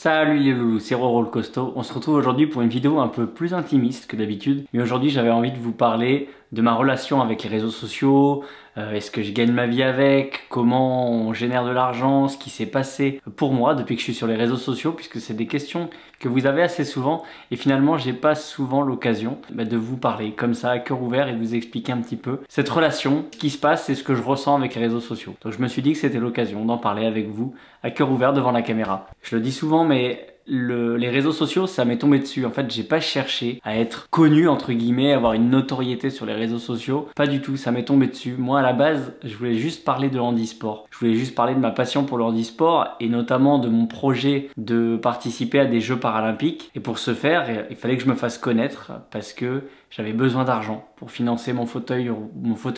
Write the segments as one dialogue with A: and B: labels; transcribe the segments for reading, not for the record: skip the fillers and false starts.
A: Salut les loulous, c'est Roro le costaud. On se retrouve aujourd'hui pour une vidéo un peu plus intimiste que d'habitude. Mais aujourd'hui j'avais envie de vous parler de ma relation avec les réseaux sociaux, est-ce que je gagne ma vie avec, comment on génère de l'argent, ce qui s'est passé pour moi depuis que je suis sur les réseaux sociaux, puisque c'est des questions que vous avez assez souvent et finalement j'ai pas souvent l'occasion de vous parler comme ça à cœur ouvert et de vous expliquer un petit peu cette relation, ce qui se passe et ce que je ressens avec les réseaux sociaux. Donc je me suis dit que c'était l'occasion d'en parler avec vous à cœur ouvert devant la caméra. Je le dis souvent mais les réseaux sociaux, ça m'est tombé dessus. En fait, j'ai pas cherché à être connu, entre guillemets, avoir une notoriété sur les réseaux sociaux. Pas du tout, ça m'est tombé dessus. Moi, à la base, je voulais juste parler de handisport. Je voulais juste parler de ma passion pour le handisport et notamment de mon projet de participer à des Jeux paralympiques. Et pour ce faire, il fallait que je me fasse connaître parce que j'avais besoin d'argent pour financer mon fauteuil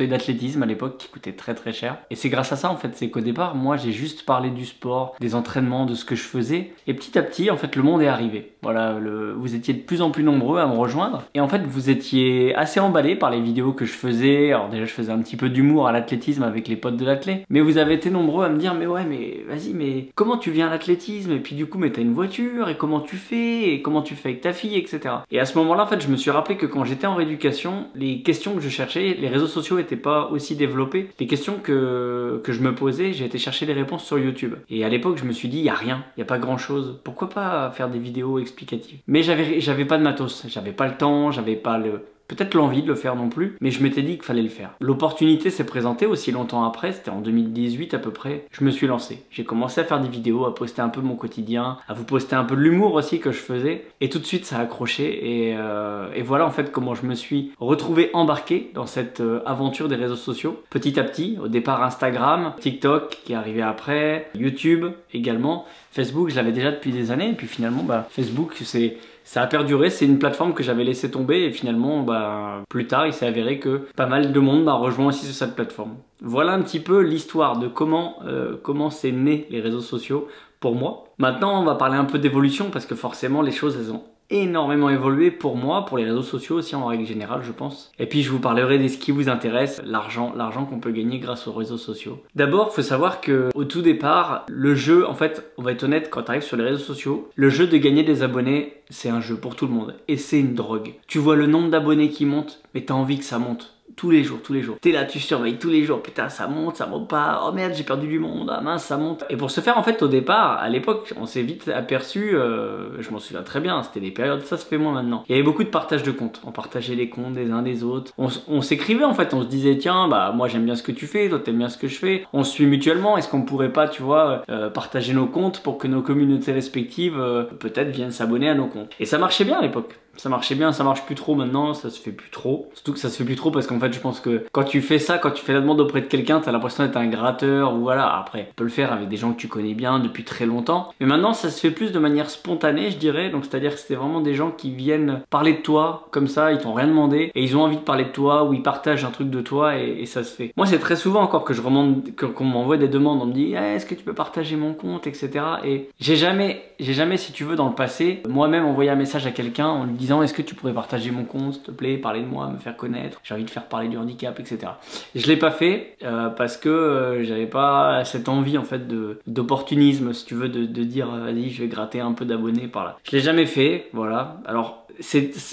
A: d'athlétisme à l'époque qui coûtait très très cher. Et c'est grâce à ça en fait, c'est qu'au départ, moi j'ai juste parlé du sport, des entraînements, de ce que je faisais. Et petit à petit, en fait, le monde est arrivé. Voilà, vous étiez de plus en plus nombreux à me rejoindre. Et en fait, vous étiez assez emballés par les vidéos que je faisais. Alors déjà, je faisais un petit peu d'humour à l'athlétisme avec les potes de l'athlé. Mais vous avez été nombreux à me dire, mais ouais, mais vas-y, mais comment tu viens à l'athlétisme? Et puis du coup, mais t'as une voiture, et comment tu fais? Et comment tu fais avec ta fille, etc. Et à ce moment-là, en fait, je me suis rappelé que quand j'étais en rééducation, les questions que je cherchais, les réseaux sociaux n'étaient pas aussi développés. Les questions que je me posais, j'ai été chercher les réponses sur YouTube. Et à l'époque, je me suis dit, il n'y a rien, il n'y a pas grand-chose. Pourquoi pas faire des vidéos explicatives? Mais j'avais pas de matos, j'avais pas le temps, j'avais pas peut-être l'envie de le faire non plus, mais je m'étais dit qu'il fallait le faire. L'opportunité s'est présentée aussi longtemps après, c'était en 2018 à peu près, je me suis lancé. J'ai commencé à faire des vidéos, à poster un peu mon quotidien, à vous poster un peu de l'humour aussi que je faisais, et tout de suite ça a accroché, et voilà en fait comment je me suis retrouvé embarqué dans cette aventure des réseaux sociaux. Petit à petit, au départ Instagram, TikTok qui est arrivé après, YouTube également, Facebook je l'avais déjà depuis des années, et puis finalement Facebook ça a perduré, c'est une plateforme que j'avais laissé tomber et finalement plus tard il s'est avéré que pas mal de monde m'a rejoint aussi sur cette plateforme. Voilà un petit peu l'histoire de comment c'est né les réseaux sociaux pour moi. Maintenant on va parler un peu d'évolution parce que forcément les choses elles ont énormément évolué pour moi, pour les réseaux sociaux aussi en règle générale je pense. Et puis je vous parlerai de ce qui vous intéresse, l'argent qu'on peut gagner grâce aux réseaux sociaux. D'abord il faut savoir que au tout départ, le jeu, en fait on va être honnête, quand tu arrives sur les réseaux sociaux, le jeu de gagner des abonnés c'est un jeu pour tout le monde et c'est une drogue. Tu vois le nombre d'abonnés qui monte, mais t'as envie que ça monte. Tous les jours. T'es là, tu surveilles tous les jours. Putain, ça monte pas. Oh merde, j'ai perdu du monde. Ah mince, ça monte. Et pour ce faire, en fait, au départ, à l'époque, on s'est vite aperçu, je m'en souviens très bien, c'était des périodes, ça se fait moins maintenant. Il y avait beaucoup de partage de comptes. On partageait les comptes des uns des autres. On s'écrivait en fait, on se disait, tiens, moi j'aime bien ce que tu fais, toi t'aimes bien ce que je fais. On se suit mutuellement. Est-ce qu'on pourrait pas, tu vois, partager nos comptes pour que nos communautés respectives, peut-être, viennent s'abonner à nos comptes. Et ça marchait bien à l'époque. Ça marchait bien, ça marche plus trop maintenant, ça se fait plus trop. Surtout que ça se fait plus trop parce qu'en fait je pense que quand tu fais ça, quand tu fais la demande auprès de quelqu'un, t'as l'impression d'être un gratteur ou voilà. Après, tu peux le faire avec des gens que tu connais bien depuis très longtemps. Mais maintenant ça se fait plus de manière spontanée je dirais. Donc c'est-à-dire que c'était vraiment des gens qui viennent parler de toi comme ça, ils t'ont rien demandé et ils ont envie de parler de toi ou ils partagent un truc de toi et ça se fait. Moi c'est très souvent encore que je remonte, qu'on m'envoie des demandes, on me dit est-ce que tu peux partager mon compte, etc. Et j'ai jamais si tu veux dans le passé, moi-même envoyé un message à quelqu'un en lui disant est-ce que tu pourrais partager mon compte s'il te plaît, parler de moi, me faire connaître, j'ai envie de faire parler du handicap, etc. Et je l'ai pas fait parce que j'avais pas cette envie en fait d'opportunisme si tu veux, de dire vas-y je vais gratter un peu d'abonnés par là. Je l'ai jamais fait, voilà. Alors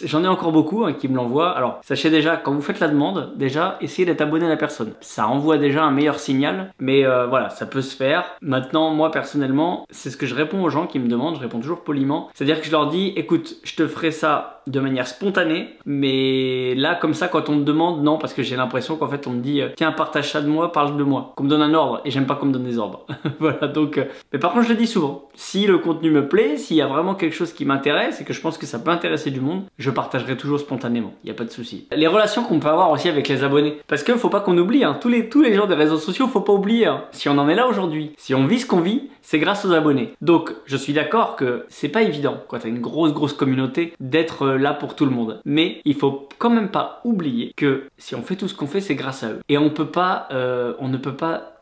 A: j'en ai encore beaucoup qui me l'envoient. Alors sachez déjà, quand vous faites la demande, déjà essayez d'être abonné à la personne. Ça envoie déjà un meilleur signal, mais voilà, ça peut se faire. Maintenant, moi personnellement, c'est ce que je réponds aux gens qui me demandent, je réponds toujours poliment. C'est-à-dire que je leur dis, écoute, je te ferai ça de manière spontanée, mais là comme ça quand on me demande, non, parce que j'ai l'impression qu'en fait on me dit, tiens partage ça de moi, parle de moi. Qu'on me donne un ordre, et j'aime pas qu'on me donne des ordres. Voilà, donc, mais par contre je le dis souvent, si le contenu me plaît, s'il y a vraiment quelque chose qui m'intéresse et que je pense que ça peut intéresser du monde, je partagerai toujours spontanément, il n'y a pas de souci. Les relations qu'on peut avoir aussi avec les abonnés, parce que faut pas qu'on oublie, hein, tous les gens des réseaux sociaux, faut pas oublier, hein, si on en est là aujourd'hui, si on vit ce qu'on vit, c'est grâce aux abonnés. Donc je suis d'accord que c'est pas évident quand t'as une grosse communauté d'être là pour tout le monde, mais il faut quand même pas oublier que si on fait tout ce qu'on fait, c'est grâce à eux. Et on ne peut pas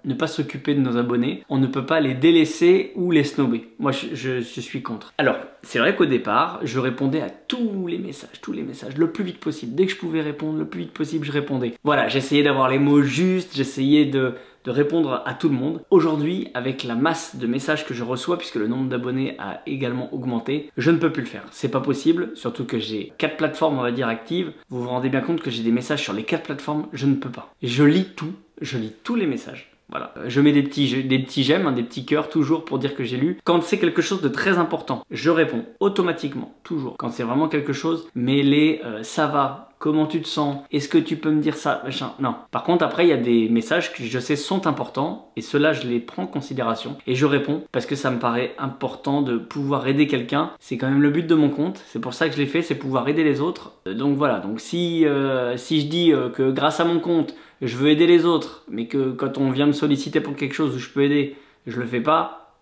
A: ne pas s'occuper de nos abonnés, on ne peut pas les délaisser ou les snober. Moi je suis contre. Alors c'est vrai qu'au départ je répondais à tous les messages le plus vite possible. Dès que je pouvais répondre le plus vite possible je répondais. Voilà, j'essayais d'avoir les mots justes, j'essayais de de répondre à tout le monde. Aujourd'hui, avec la masse de messages que je reçois, puisque le nombre d'abonnés a également augmenté, je ne peux plus le faire. C'est pas possible, surtout que j'ai 4 plateformes, on va dire, actives. Vous vous rendez bien compte que j'ai des messages sur les 4 plateformes, je ne peux pas. Je lis tous les messages. Voilà, je mets des petits j'aime, hein, des petits cœurs toujours pour dire que j'ai lu. Quand c'est quelque chose de très important, je réponds automatiquement, toujours. Quand c'est vraiment quelque chose, mais ça va, comment tu te sens, est-ce que tu peux me dire ça, machin, non. Par contre après il y a des messages que je sais sont importants et ceux-là je les prends en considération et je réponds parce que ça me paraît important de pouvoir aider quelqu'un. C'est quand même le but de mon compte, c'est pour ça que je l'ai fait, c'est pouvoir aider les autres. Donc voilà, donc si je dis que grâce à mon compte, je veux aider les autres, mais que quand on vient me solliciter pour quelque chose où je peux aider, je le fais pas,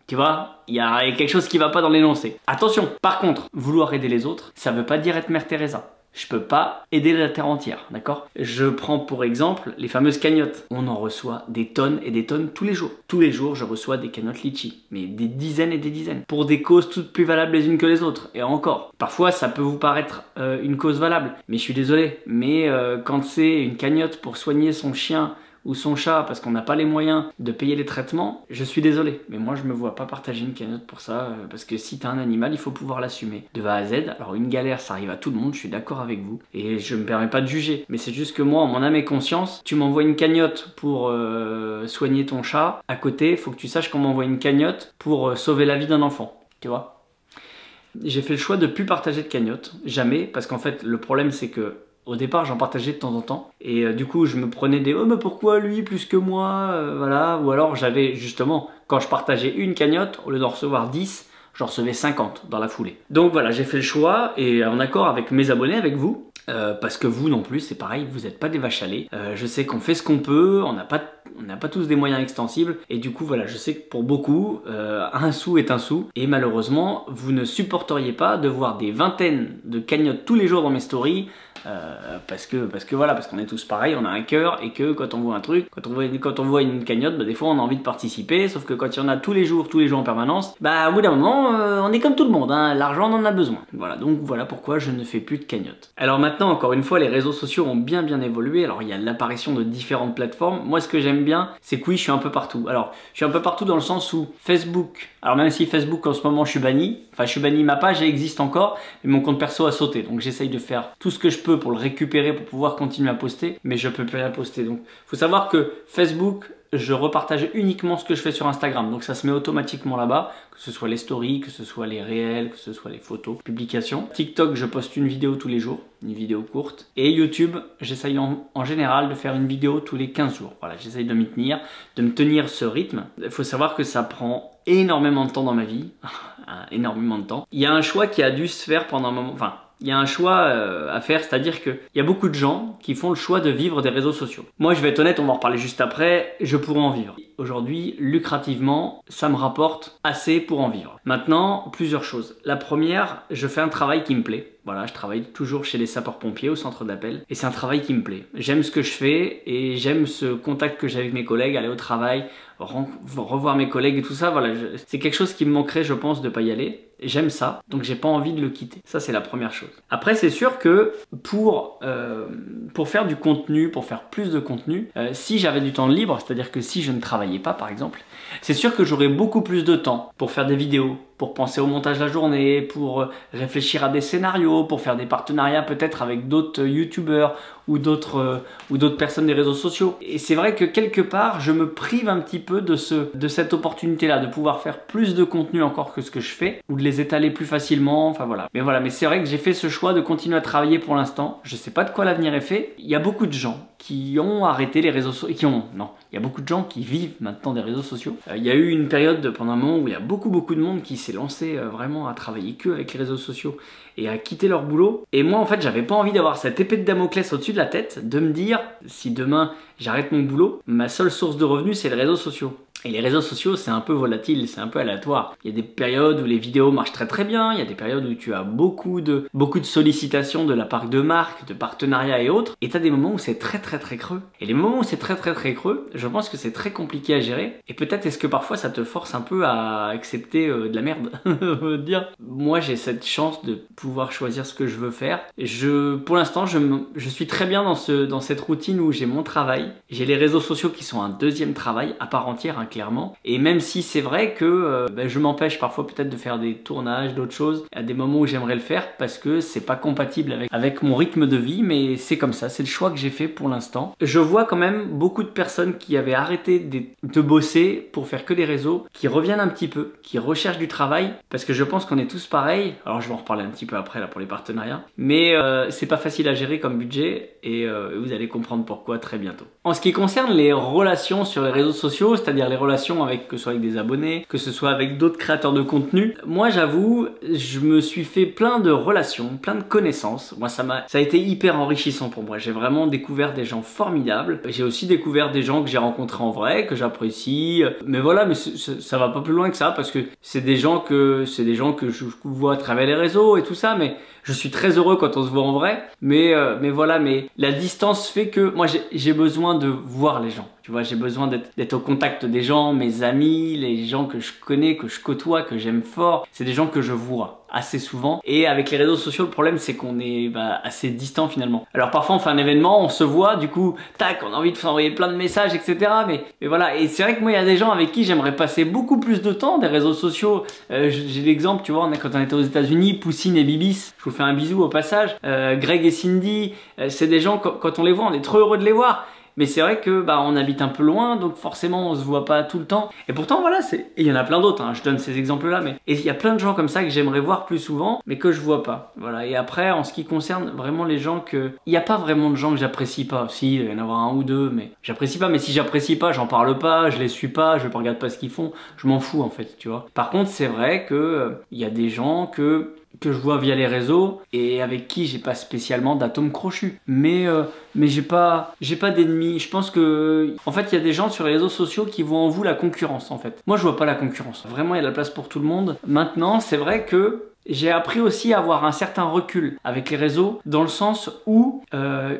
A: tu vois, il y a quelque chose qui va pas dans l'énoncé. Attention, par contre, vouloir aider les autres, ça veut pas dire être Mère Teresa. Je peux pas aider la terre entière, d'accord? Je prends pour exemple les fameuses cagnottes. On en reçoit des tonnes et des tonnes tous les jours. Tous les jours, je reçois des cagnottes litchi, mais des dizaines et des dizaines. Pour des causes toutes plus valables les unes que les autres, et encore. Parfois, ça peut vous paraître une cause valable, mais je suis désolé. Mais quand c'est une cagnotte pour soigner son chien ou son chat parce qu'on n'a pas les moyens de payer les traitements, je suis désolé. Mais moi, je me vois pas partager une cagnotte pour ça, parce que si t'as un animal, il faut pouvoir l'assumer de A à Z. Alors une galère, ça arrive à tout le monde, je suis d'accord avec vous, et je me permets pas de juger. Mais c'est juste que moi, en mon âme et conscience, tu m'envoies une cagnotte pour soigner ton chat, à côté, il faut que tu saches qu'on m'envoie une cagnotte pour sauver la vie d'un enfant, tu vois. J'ai fait le choix de plus partager de cagnotte, jamais, parce qu'en fait, le problème c'est que au départ, j'en partageais de temps en temps et du coup, je me prenais des « Oh, mais pourquoi lui plus que moi ?» voilà. Ou alors, j'avais justement, quand je partageais une cagnotte, au lieu d'en recevoir 10, j'en recevais 50 dans la foulée. Donc voilà, j'ai fait le choix et en accord avec mes abonnés, avec vous, parce que vous non plus, c'est pareil, vous n'êtes pas des vaches à lait. Je sais qu'on fait ce qu'on peut, on n'a pas tous des moyens extensibles et du coup voilà, je sais que pour beaucoup, un sou est un sou et malheureusement, vous ne supporteriez pas de voir des vingtaines de cagnottes tous les jours dans mes stories. Parce qu'on est tous pareils, on a un cœur et que quand on voit un truc, quand on voit une cagnotte, bah, des fois on a envie de participer, sauf que quand il y en a tous les jours en permanence, bah au bout d'un moment on est comme tout le monde, hein, l'argent on en a besoin. Voilà, donc voilà pourquoi je ne fais plus de cagnotte. Alors maintenant, encore une fois, les réseaux sociaux ont bien évolué. Alors il y a l'apparition de différentes plateformes. Moi ce que j'aime bien, c'est que oui, je suis un peu partout. Alors je suis un peu partout dans le sens où Facebook, alors même si Facebook en ce moment je suis banni, ma page elle existe encore, mais mon compte perso a sauté, donc j'essaye de faire tout ce que je peux pour le récupérer, pour pouvoir continuer à poster, mais je peux plus rien poster. Donc faut savoir que Facebook, je repartage uniquement ce que je fais sur Instagram, donc ça se met automatiquement là-bas, que ce soit les stories, que ce soit les réels, que ce soit les photos, publications. TikTok, je poste une vidéo tous les jours, une vidéo courte. Et YouTube, j'essaye en général de faire une vidéo tous les 15 jours. Voilà, j'essaye de m'y tenir, de me tenir ce rythme. Il faut savoir que ça prend énormément de temps dans ma vie, énormément de temps. Il y a un choix qui a dû se faire pendant un moment, enfin, il y a un choix à faire, c'est-à-dire qu'il y a beaucoup de gens qui font le choix de vivre des réseaux sociaux. Moi, je vais être honnête, on va en reparler juste après, je pourrais en vivre. Aujourd'hui, lucrativement, ça me rapporte assez pour en vivre. Maintenant, plusieurs choses. La première, je fais un travail qui me plaît. Voilà, je travaille toujours chez les sapeurs-pompiers au centre d'appel et c'est un travail qui me plaît. J'aime ce que je fais et j'aime ce contact que j'ai avec mes collègues, aller au travail, revoir mes collègues et tout ça. Voilà, c'est quelque chose qui me manquerait, je pense, de pas y aller. J'aime ça, donc j'ai pas envie de le quitter. Ça, c'est la première chose. Après, c'est sûr que pour faire du contenu, pour faire plus de contenu, si j'avais du temps libre, c'est-à-dire que si je ne travaillais pas, par exemple, c'est sûr que j'aurais beaucoup plus de temps pour faire des vidéos, pour penser au montage de la journée, pour réfléchir à des scénarios, pour faire des partenariats peut-être avec d'autres youtubeurs ou d'autres personnes des réseaux sociaux. Et c'est vrai que quelque part, je me prive un petit peu de cette opportunité-là, de pouvoir faire plus de contenu encore que ce que je fais, ou de les étaler plus facilement, enfin voilà. Mais voilà, mais c'est vrai que j'ai fait ce choix de continuer à travailler pour l'instant. Je sais pas de quoi l'avenir est fait. Il y a beaucoup de gens qui ont arrêté les réseaux sociaux, il y a beaucoup de gens qui vivent maintenant des réseaux sociaux. Il y a eu une période pendant un moment où il y a beaucoup de monde qui s'est lancé vraiment à travailler que avec les réseaux sociaux et à quitter leur boulot. Et moi en fait j'avais pas envie d'avoir cette épée de Damoclès au-dessus de la tête, de me dire si demain j'arrête mon boulot, ma seule source de revenus c'est les réseaux sociaux. Et les réseaux sociaux, c'est un peu volatile, c'est un peu aléatoire. Il y a des périodes où les vidéos marchent très très bien, il y a des périodes où tu as beaucoup de sollicitations de la part de marques, de partenariats et autres, et tu as des moments où c'est très très très creux. Et les moments où c'est très très très creux, je pense que c'est très compliqué à gérer, et peut-être est-ce que parfois ça te force un peu à accepter de la merde. Dire, moi j'ai cette chance de pouvoir choisir ce que je veux faire. Pour l'instant, je suis très bien dans cette routine où j'ai mon travail, j'ai les réseaux sociaux qui sont un deuxième travail à part entière, hein, clairement. Et même si c'est vrai que je m'empêche parfois peut-être de faire des tournages, d'autres choses, à des moments où j'aimerais le faire parce que c'est pas compatible avec mon rythme de vie, mais c'est comme ça, c'est le choix que j'ai fait pour l'instant. Je vois quand même beaucoup de personnes qui avaient arrêté de bosser pour faire que des réseaux, qui reviennent un petit peu, qui recherchent du travail, parce que je pense qu'on est tous pareils. Alors je vais en reparler un petit peu après là pour les partenariats, mais c'est pas facile à gérer comme budget et vous allez comprendre pourquoi très bientôt. En ce qui concerne les relations sur les réseaux sociaux, c'est-à-dire les relations avec, que ce soit avec des abonnés, que ce soit avec d'autres créateurs de contenu, moi j'avoue, je me suis fait plein de relations, plein de connaissances. Moi ça a été hyper enrichissant pour moi. J'ai vraiment découvert des gens formidables. J'ai aussi découvert des gens que j'ai rencontrés en vrai, que j'apprécie. Mais voilà, mais ça va pas plus loin que ça parce que c'est des gens que je vois à travers les réseaux et tout ça, mais je suis très heureux quand on se voit en vrai. Mais voilà, mais la distance fait que moi j'ai besoin de voir les gens. Tu vois, j'ai besoin d'être au contact des gens, mes amis, les gens que je connais, que je côtoie, que j'aime fort. C'est des gens que je vois assez souvent. Et avec les réseaux sociaux, le problème c'est qu'on est assez distant finalement. Alors parfois on fait un événement, on se voit, du coup, tac, on a envie de s'envoyer plein de messages, etc. Mais voilà, et c'est vrai que moi il y a des gens avec qui j'aimerais passer beaucoup plus de temps, des réseaux sociaux. J'ai l'exemple, tu vois, quand on était aux États-Unis, Poussine et Bibis, je vous fais un bisou au passage. Greg et Cindy, c'est des gens, quand on les voit, on est trop heureux de les voir. Mais c'est vrai que on habite un peu loin, donc forcément on se voit pas tout le temps. Et pourtant voilà, et il y en a plein d'autres, hein, je donne ces exemples-là, mais et il y a plein de gens comme ça que j'aimerais voir plus souvent, mais que je vois pas. Voilà. Et après, en ce qui concerne vraiment les gens il n'y a pas vraiment de gens que j'apprécie pas. Si, il y en a avoir un ou deux, mais j'apprécie pas. Mais si j'apprécie pas, j'en parle pas, je les suis pas, je regarde pas ce qu'ils font, je m'en fous en fait, tu vois. Par contre, c'est vrai que il y a des gens que je vois via les réseaux et avec qui j'ai pas spécialement d'atomes crochus. Mais j'ai pas d'ennemis. Je pense que en fait il y a des gens sur les réseaux sociaux qui voient en vous la concurrence en fait. Moi je vois pas la concurrence. Vraiment il y a de la place pour tout le monde. Maintenant c'est vrai que j'ai appris aussi à avoir un certain recul avec les réseaux dans le sens où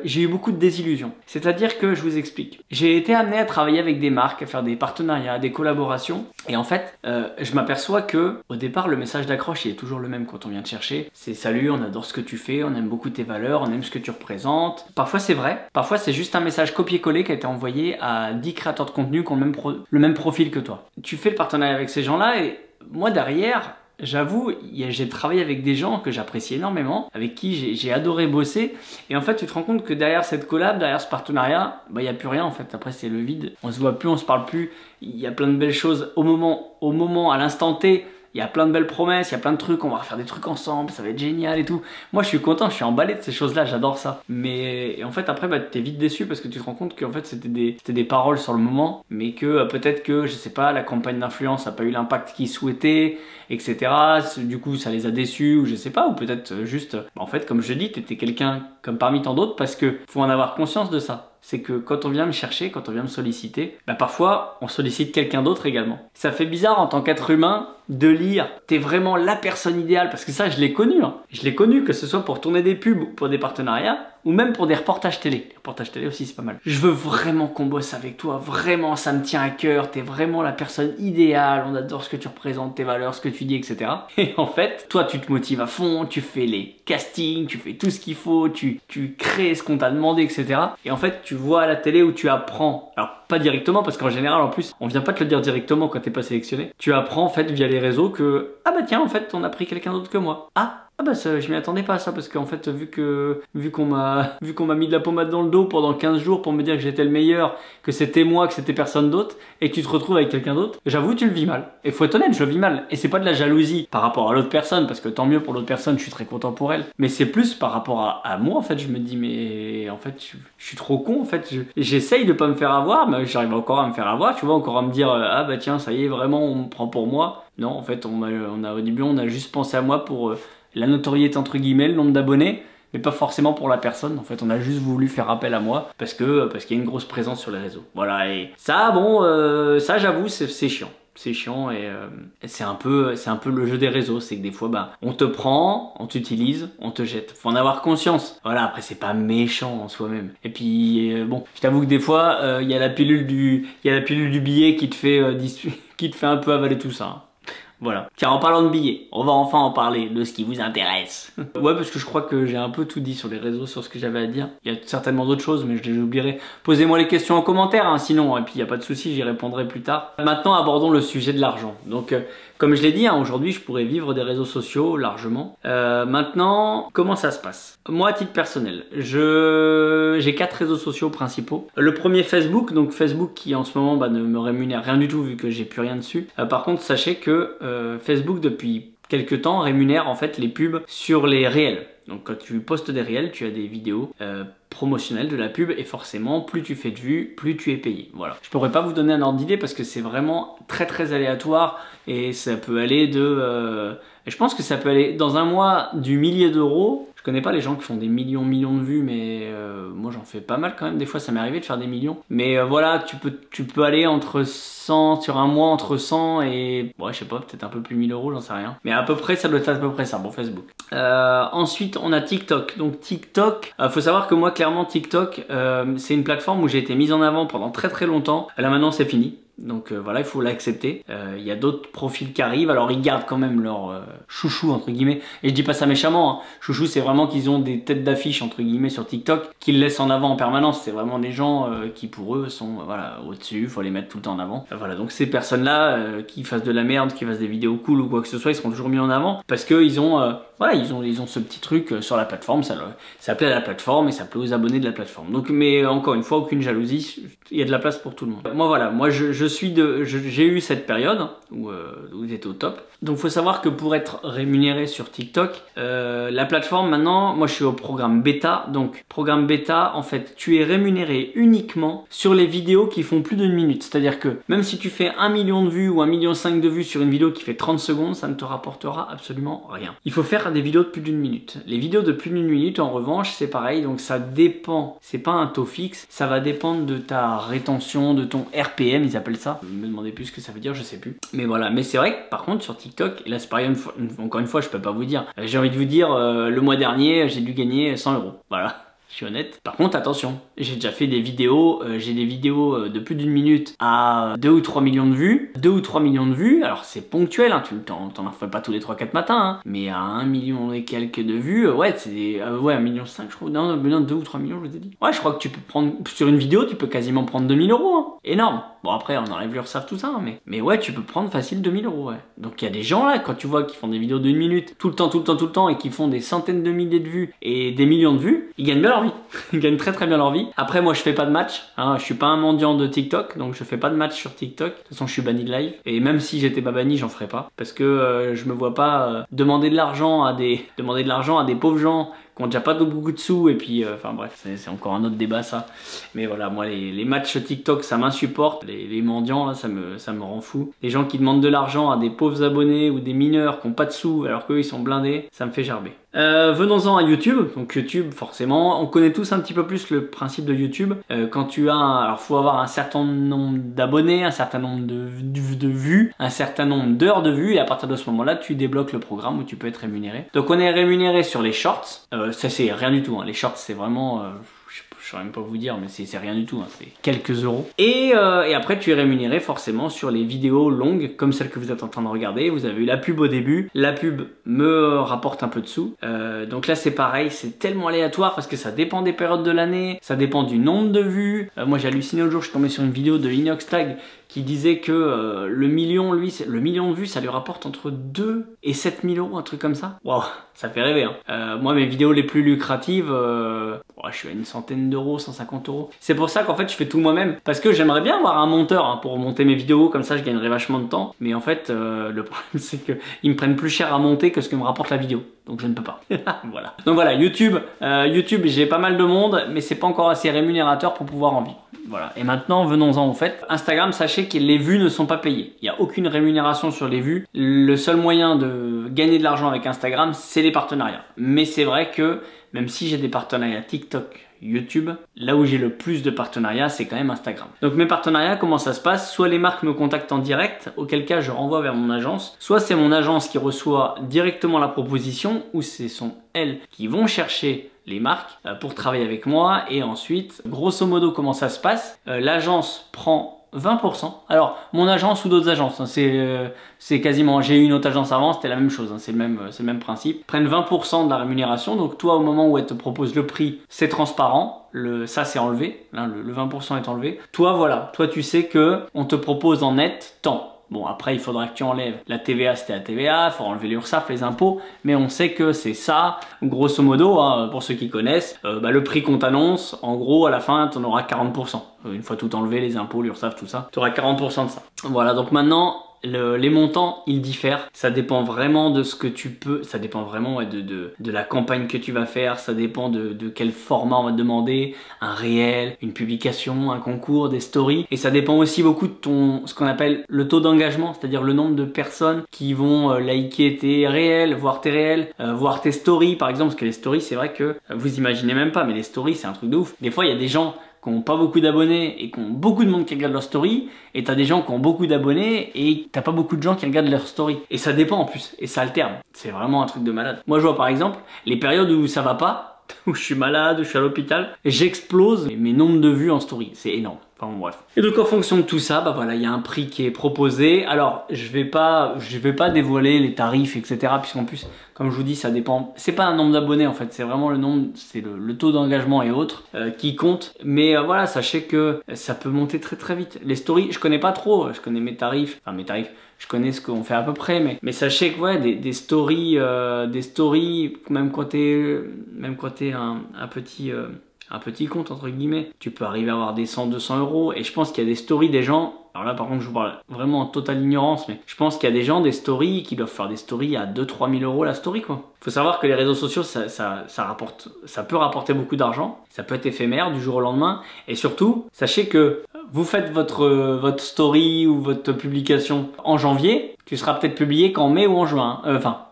A: j'ai eu beaucoup de désillusions. C'est-à-dire que je vous explique. J'ai été amené à travailler avec des marques, à faire des partenariats, des collaborations. Et en fait, je m'aperçois que au départ, le message d'accroche, il est toujours le même quand on vient te chercher. C'est salut, on adore ce que tu fais, on aime beaucoup tes valeurs, on aime ce que tu représentes. Parfois c'est vrai, parfois c'est juste un message copié-collé qui a été envoyé à 10 créateurs de contenu qui ont le même profil que toi. Tu fais le partenariat avec ces gens-là et moi derrière, j'avoue, j'ai travaillé avec des gens que j'apprécie énormément, avec qui j'ai adoré bosser. Et en fait, tu te rends compte que derrière cette collab, derrière ce partenariat, il n'y a plus rien en fait. Après, c'est le vide. On se voit plus, on se parle plus. Il y a plein de belles choses au moment, à l'instant T. Il y a plein de belles promesses, il y a plein de trucs, on va refaire des trucs ensemble, ça va être génial et tout. Moi je suis content, je suis emballé de ces choses-là, j'adore ça. Mais en fait après t'es vite déçu parce que tu te rends compte qu'en fait c'était des paroles sur le moment, mais que peut-être que, je sais pas, la campagne d'influence n'a pas eu l'impact qu'ils souhaitaient, etc. Du coup ça les a déçus, ou je sais pas, ou peut-être juste, en fait comme je dis, t'étais quelqu'un comme parmi tant d'autres parce que faut en avoir conscience de ça. C'est que quand on vient me chercher, quand on vient me solliciter, parfois on sollicite quelqu'un d'autre également. Ça fait bizarre en tant qu'être humain de lire t'es vraiment la personne idéale, parce que ça je l'ai connu, hein. Je l'ai connu, que ce soit pour tourner des pubs, pour des partenariats, ou même pour des reportages télé. Les reportages télé aussi c'est pas mal. Je veux vraiment qu'on bosse avec toi, vraiment ça me tient à cœur, t'es vraiment la personne idéale, on adore ce que tu représentes, tes valeurs, ce que tu dis, etc. Et en fait, toi tu te motives à fond, tu fais les castings, tu fais tout ce qu'il faut, tu crées ce qu'on t'a demandé, etc. Et en fait tu vois à la télé où tu apprends, alors pas directement parce qu'en général en plus on vient pas te le dire directement quand t'es pas sélectionné, tu apprends en fait via les réseaux que ah bah tiens en fait on a pris quelqu'un d'autre que moi, ah bah ça, je m'y attendais pas à ça, parce qu'en fait vu qu'on m'a mis de la pommade dans le dos pendant 15 jours pour me dire que j'étais le meilleur, que c'était moi, que c'était personne d'autre, et que tu te retrouves avec quelqu'un d'autre, j'avoue tu le vis mal. Et faut être honnête, je le vis mal. Et c'est pas de la jalousie par rapport à l'autre personne, parce que tant mieux pour l'autre personne, je suis très content pour elle. Mais c'est plus par rapport à moi en fait, je me dis mais en fait je suis trop con en fait. J'essaye de pas me faire avoir, mais j'arrive encore à me faire avoir, tu vois, encore à me dire ah bah tiens ça y est vraiment on me prend pour moi. Non en fait au début on a juste pensé à moi pour la notoriété entre guillemets, le nombre d'abonnés, mais pas forcément pour la personne. En fait, on a juste voulu faire appel à moi parce qu'il y a une grosse présence sur les réseaux. Voilà, et ça, bon, ça j'avoue, c'est chiant. C'est chiant et c'est un peu le jeu des réseaux, c'est que des fois bah, on te prend, on t'utilise, on te jette. Faut en avoir conscience. Voilà, après c'est pas méchant en soi-même. Et puis bon, je t'avoue que des fois il y a la pilule du billet qui te fait qui te fait un peu avaler tout ça. Hein. Voilà. Tiens, en parlant de billets, on va enfin en parler de ce qui vous intéresse. Ouais, parce que je crois que j'ai un peu tout dit sur les réseaux, sur ce que j'avais à dire. Il y a certainement d'autres choses, mais je les oublierai. Posez-moi les questions en commentaire, hein, sinon, et puis il n'y a pas de souci, j'y répondrai plus tard. Maintenant, abordons le sujet de l'argent. Donc, comme je l'ai dit, hein, aujourd'hui, je pourrais vivre des réseaux sociaux largement. Maintenant, comment ça se passe? Moi, à titre personnel, j'ai 4 réseaux sociaux principaux. Le premier, Facebook, donc Facebook qui en ce moment bah, ne me rémunère rien du tout vu que j'ai plus rien dessus. Par contre, sachez que Facebook depuis quelques temps rémunère en fait les pubs sur les réels. Donc quand tu postes des réels, tu as des vidéos promotionnelles de la pub et forcément plus tu fais de vues, plus tu es payé. Voilà. Je pourrais pas vous donner un ordre d'idée parce que c'est vraiment très aléatoire et ça peut aller de... je pense que ça peut aller dans un mois du millier d'euros. Je connais pas les gens qui font des millions de vues, mais moi j'en fais pas mal quand même. Des fois ça m'est arrivé de faire des millions. Mais voilà, tu peux aller entre 100, sur un mois entre 100 et... Ouais, je sais pas, peut-être un peu plus 1000 euros, j'en sais rien. Mais à peu près, ça doit être à peu près ça pour Facebook. Ensuite, on a TikTok. Donc TikTok, faut savoir que moi clairement TikTok, c'est une plateforme où j'ai été mise en avant pendant très longtemps. Là maintenant c'est fini. Donc voilà, il faut l'accepter. Il y a d'autres profils qui arrivent, alors ils gardent quand même leur chouchou entre guillemets. Et je dis pas ça méchamment, hein. Chouchou c'est vraiment qu'ils ont des têtes d'affiche entre guillemets sur TikTok qu'ils laissent en avant en permanence. C'est vraiment des gens qui pour eux sont voilà, au-dessus, il faut les mettre tout le temps en avant. Voilà, donc ces personnes-là qui fassent de la merde, qui fassent des vidéos cool ou quoi que ce soit, ils seront toujours mis en avant parce qu'ils ont voilà, ils ont ce petit truc sur la plateforme, ça plaît à la plateforme et ça plaît aux abonnés de la plateforme. Donc mais encore une fois, aucune jalousie, il y a de la place pour tout le monde. Moi voilà, moi j'ai eu cette période où j'étais au top. Donc faut savoir que pour être rémunéré sur TikTok, la plateforme maintenant, moi je suis au programme bêta. Donc programme bêta, en fait, tu es rémunéré uniquement sur les vidéos qui font plus d'1 minute. C'est-à-dire que même si tu fais 1 million de vues ou 1,5 million de vues sur une vidéo qui fait 30 secondes, ça ne te rapportera absolument rien. Il faut faire des vidéos de plus d'1 minute. Les vidéos de plus d'1 minute, en revanche, c'est pareil. Donc ça dépend, c'est pas un taux fixe, ça va dépendre de ta rétention, de ton RPM, ils appellent ça. Me demandez plus ce que ça veut dire, je sais plus. Mais voilà, mais c'est vrai que par contre sur TikTok, et là c'est pareil, encore une fois, je peux pas vous dire. J'ai envie de vous dire, le mois dernier, j'ai dû gagner 100 euros. Voilà. Je suis honnête. Par contre, attention, j'ai déjà fait des vidéos, j'ai des vidéos de plus d'1 minute à 2 ou 3 millions de vues. 2 ou 3 millions de vues, alors c'est ponctuel, hein, t'en en fais pas tous les 3-4 matins, hein, mais à 1 million et quelques de vues, ouais, c'est des... ouais, 1,5 million, je crois. Non, 2 ou 3 millions, je vous ai dit. Ouais, je crois que tu peux prendre, sur une vidéo, tu peux quasiment prendre 2 000 euros, hein. Énorme. Bon, après, on enlève l'URSSAF, tout ça, hein, mais ouais, tu peux prendre facile 2 000 euros, ouais. Donc il y a des gens là, quand tu vois qui font des vidéos d'1 minute, tout le temps, et qui font des centaines de milliers de vues et des millions de vues, ils gagnent bien leur vie. Ils gagnent très bien leur vie. Après, moi je fais pas de match, hein, je suis pas un mendiant de TikTok, donc je fais pas de match sur TikTok. De toute façon, je suis banni de live, et même si j'étais pas banni, j'en ferais pas, parce que je me vois pas demander de l'argent à des pauvres gens qui ont déjà pas beaucoup de sous, et puis enfin bref, c'est encore un autre débat ça. Mais voilà, moi les matchs TikTok ça m'insupporte, les mendiants là ça me rend fou. Les gens qui demandent de l'argent à des pauvres abonnés ou des mineurs qui ont pas de sous alors qu'eux ils sont blindés, ça me fait gerber. Venons-en à YouTube. Donc YouTube, forcément, on connaît tous un petit peu plus le principe de YouTube. Quand tu as, alors faut avoir un certain nombre d'abonnés, un certain nombre de vues, un certain nombre d'heures de vues, et à partir de ce moment-là, tu débloques le programme où tu peux être rémunéré. Donc on est rémunéré sur les shorts. Ça c'est rien du tout, hein. Les shorts c'est vraiment... je saurais même pas vous dire, mais c'est rien du tout, hein. C'est quelques euros. Et après, tu es rémunéré forcément sur les vidéos longues, comme celle que vous êtes en train de regarder. Vous avez eu la pub au début, la pub me rapporte un peu de sous. Donc là, c'est pareil, c'est tellement aléatoire parce que ça dépend des périodes de l'année, ça dépend du nombre de vues. Moi, j'ai halluciné l'autre jour, je suis tombé sur une vidéo de Inoxtag qui disait que le million de vues, ça lui rapporte entre 2 et 7 000 euros, un truc comme ça. Waouh, ça fait rêver, hein. Moi, mes vidéos les plus lucratives, je suis à une centaine d'euros, 150 euros. C'est pour ça qu'en fait, je fais tout moi-même. Parce que j'aimerais bien avoir un monteur, hein, pour monter mes vidéos, comme ça, je gagnerais vachement de temps. Mais en fait, le problème, c'est qu'ils me prennent plus cher à monter que ce que me rapporte la vidéo. Donc je ne peux pas. Voilà. Donc voilà, YouTube, j'ai pas mal de monde, mais c'est pas encore assez rémunérateur pour pouvoir en vivre. Voilà. Et maintenant, venons-en au fait. Instagram, sachez que les vues ne sont pas payées. Il n'y a aucune rémunération sur les vues. Le seul moyen de gagner de l'argent avec Instagram, c'est les partenariats. Mais c'est vrai que même si j'ai des partenariats TikTok, YouTube, là où j'ai le plus de partenariats, c'est quand même Instagram. Donc mes partenariats, comment ça se passe? Soit les marques me contactent en direct, auquel cas je renvoie vers mon agence, soit c'est mon agence qui reçoit directement la proposition, ou ce sont elles qui vont chercher les marques pour travailler avec moi. Et ensuite, grosso modo, comment ça se passe? L'agence prend 20%. Alors, mon agence ou d'autres agences, hein, c'est quasiment, j'ai eu une autre agence avant, c'était la même chose, hein, c'est le même principe. Ils prennent 20% de la rémunération, donc toi, au moment où elle te propose le prix, c'est transparent, ça c'est enlevé, là, le 20% est enlevé. Toi, voilà, toi tu sais que on te propose en net tant. Bon, après, il faudra que tu enlèves la TVA, c'était la TVA, il faudra enlever l'URSSAF, les impôts, mais on sait que c'est ça, grosso modo, hein, pour ceux qui connaissent, le prix qu'on t'annonce, en gros, à la fin, tu en auras 40%. Une fois tout enlevé, les impôts, l'URSSAF, tout ça, tu auras 40% de ça. Voilà, donc maintenant, les montants, ils diffèrent. Ça dépend vraiment de ce que tu peux, ça dépend vraiment de la campagne que tu vas faire, ça dépend de quel format on va te demander, un réel, une publication, un concours, des stories. Et ça dépend aussi beaucoup de ce qu'on appelle le taux d'engagement, c'est-à-dire le nombre de personnes qui vont liker tes réels, voir tes réels, voir tes stories par exemple, parce que les stories, c'est vrai que vous imaginez même pas, mais les stories, c'est un truc de ouf. Des fois, il y a des gens qui n'ont pas beaucoup d'abonnés et qui ont beaucoup de monde qui regarde leurs stories, et t'as des gens qui ont beaucoup d'abonnés et t'as pas beaucoup de gens qui regardent leurs stories. Et ça dépend en plus, et ça alterne. C'est vraiment un truc de malade. Moi je vois par exemple, les périodes où ça va pas, où je suis malade, où je suis à l'hôpital, j'explose mes nombres de vues en story. C'est énorme. Enfin bon, bref. Et donc en fonction de tout ça, bah voilà, il y a un prix qui est proposé. Alors je vais pas dévoiler les tarifs, etc. Puisqu'en plus, comme je vous dis, ça dépend. C'est pas un nombre d'abonnés en fait, c'est vraiment le nombre, c'est le taux d'engagement et autres qui compte. Mais voilà, sachez que ça peut monter très très vite. Les stories, je connais pas trop. Je connais mes tarifs, je connais ce qu'on fait à peu près, mais sachez que ouais, des stories, même quand t'es un petit compte entre guillemets, tu peux arriver à avoir des 100-200 euros. Et je pense qu'il y a des stories des gens, alors là par contre je vous parle vraiment en totale ignorance, mais je pense qu'il y a des gens, des stories qui doivent faire des stories à 2-3 000 euros la story quoi. Faut savoir que les réseaux sociaux ça peut rapporter beaucoup d'argent, ça peut être éphémère du jour au lendemain. Et surtout, sachez que vous faites votre story ou votre publication en janvier, tu seras peut-être publié qu'en mai ou en juin.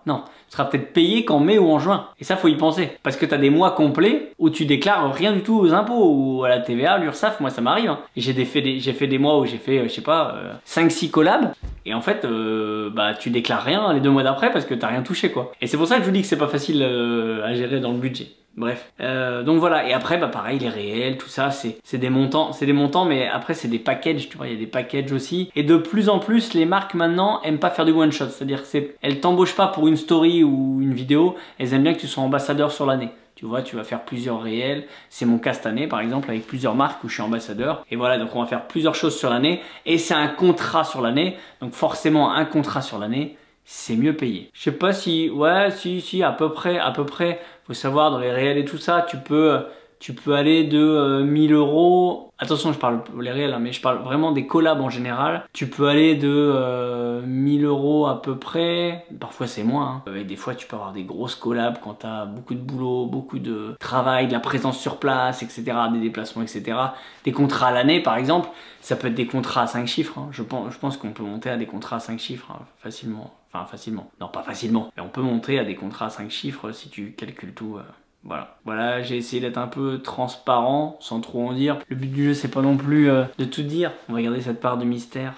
A: Non, tu seras peut-être payé qu'en mai ou en juin. Et ça, faut y penser. Parce que tu as des mois complets où tu déclares rien du tout aux impôts ou à la TVA, l'URSSAF. Moi, ça m'arrive. Hein. J'ai fait des mois où j'ai fait, je sais pas, 5-6 collabs. Et en fait, tu déclares rien les 2 mois d'après parce que t'as rien touché, quoi. Et c'est pour ça que je vous dis que c'est pas facile à gérer dans le budget. Bref, donc voilà. Et après, pareil, les réels, tout ça, c'est des montants, mais après c'est des packages, tu vois, il y a des packages aussi. Et de plus en plus, les marques maintenant aiment pas faire du one shot, c'est-à-dire elles t'embauchent pas pour une story ou une vidéo, elles aiment bien que tu sois ambassadeur sur l'année. Tu vois, tu vas faire plusieurs réels. C'est mon cas cette année, par exemple, avec plusieurs marques où je suis ambassadeur. Et voilà, donc on va faire plusieurs choses sur l'année. Et c'est un contrat sur l'année. Donc forcément, un contrat sur l'année, c'est mieux payé. Je sais pas si, ouais, si, à peu près. Faut savoir, dans les réels et tout ça, tu peux aller de 1000 euros. Attention, je parle les réels, hein, mais je parle vraiment des collabs en général. Tu peux aller de 1000 euros à peu près. Parfois, c'est moins. Hein. Et des fois, tu peux avoir des grosses collabs quand tu as beaucoup de boulot, beaucoup de travail, de la présence sur place, etc., des déplacements, etc. Des contrats à l'année, par exemple. Ça peut être des contrats à 5 chiffres. Hein. Je pense qu'on peut monter à des contrats à 5 chiffres hein, facilement. Enfin, facilement. Non, pas facilement. Mais on peut monter à des contrats à 5 chiffres si tu calcules tout. Voilà, j'ai essayé d'être un peu transparent, sans trop en dire. Le but du jeu, c'est pas non plus de tout dire. On va garder cette part de mystère.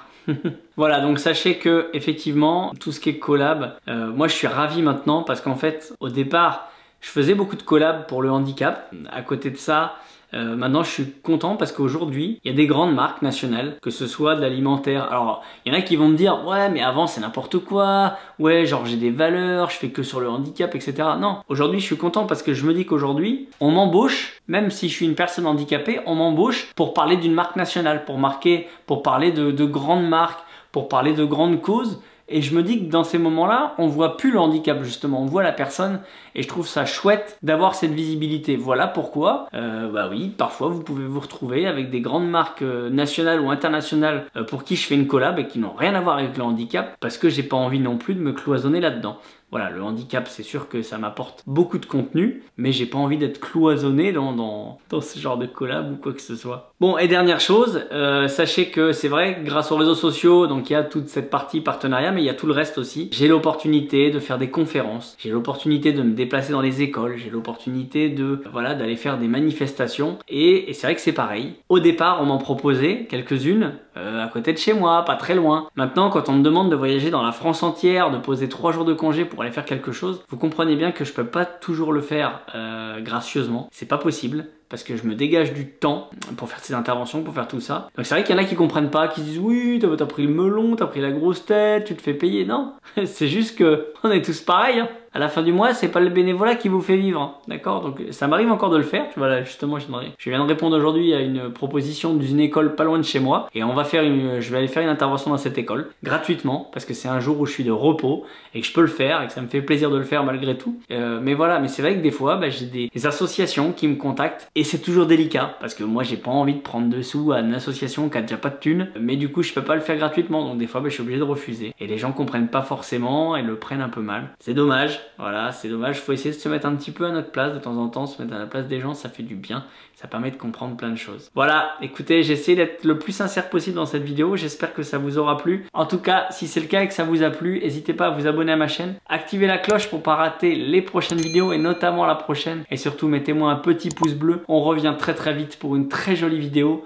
A: Voilà, donc sachez que effectivement, tout ce qui est collab, moi je suis ravi maintenant parce qu'en fait, au départ, je faisais beaucoup de collabs pour le handicap. À côté de ça, maintenant je suis content parce qu'aujourd'hui il y a des grandes marques nationales, que ce soit de l'alimentaire. Alors il y en a qui vont me dire ouais mais avant c'est n'importe quoi, ouais genre j'ai des valeurs, je fais que sur le handicap, etc. Non, aujourd'hui je suis content parce que je me dis qu'aujourd'hui on m'embauche, même si je suis une personne handicapée, on m'embauche pour parler d'une marque nationale, pour parler de grandes marques, pour parler de grandes causes. Et je me dis que dans ces moments-là, on voit plus le handicap justement, on voit la personne et je trouve ça chouette d'avoir cette visibilité. Voilà pourquoi, oui, parfois vous pouvez vous retrouver avec des grandes marques nationales ou internationales pour qui je fais une collab et qui n'ont rien à voir avec le handicap parce que j'ai pas envie non plus de me cloisonner là-dedans. voilà, le handicap, c'est sûr que ça m'apporte beaucoup de contenu, mais j'ai pas envie d'être cloisonné dans ce genre de collab ou quoi que ce soit. Bon, et dernière chose, sachez que c'est vrai, grâce aux réseaux sociaux, donc il y a toute cette partie partenariat, mais il y a tout le reste aussi. J'ai l'opportunité de faire des conférences, j'ai l'opportunité de me déplacer dans les écoles, j'ai l'opportunité de, voilà, d'aller faire des manifestations, et c'est vrai que c'est pareil. Au départ, on m'en proposait quelques-unes, à côté de chez moi, pas très loin. Maintenant, quand on me demande de voyager dans la France entière, de poser 3 jours de congé pour aller faire quelque chose, vous comprenez bien que je peux pas toujours le faire gracieusement. C'est pas possible. Parce que je me dégage du temps pour faire ces interventions, pour faire tout ça. Donc c'est vrai qu'il y en a qui comprennent pas, qui disent oui, t'as pris le melon, t'as pris la grosse tête, tu te fais payer. Non, c'est juste que on est tous pareils. Hein. À la fin du mois, c'est pas le bénévolat qui vous fait vivre, hein. D'accord? Donc ça m'arrive encore de le faire. Tu vois là, justement, je viens de répondre aujourd'hui à une proposition d'une école pas loin de chez moi, et je vais aller faire une intervention dans cette école gratuitement parce que c'est un jour où je suis de repos et que je peux le faire et que ça me fait plaisir de le faire malgré tout. Mais voilà, mais c'est vrai que des fois, j'ai des associations qui me contactent et c'est toujours délicat parce que moi j'ai pas envie de prendre de sous à une association qui a déjà pas de thunes, mais du coup je peux pas le faire gratuitement, donc des fois je suis obligé de refuser et les gens comprennent pas forcément et le prennent un peu mal. C'est dommage. Voilà, c'est dommage, faut essayer de se mettre un petit peu à notre place de temps en temps, se mettre à la place des gens, ça fait du bien, ça permet de comprendre plein de choses. Voilà, écoutez, j'ai essayé d'être le plus sincère possible dans cette vidéo, j'espère que ça vous aura plu. En tout cas, si c'est le cas et que ça vous a plu, n'hésitez pas à vous abonner à ma chaîne, activez la cloche pour pas rater les prochaines vidéos et notamment la prochaine, et surtout mettez-moi un petit pouce bleu, on revient très vite pour une très jolie vidéo.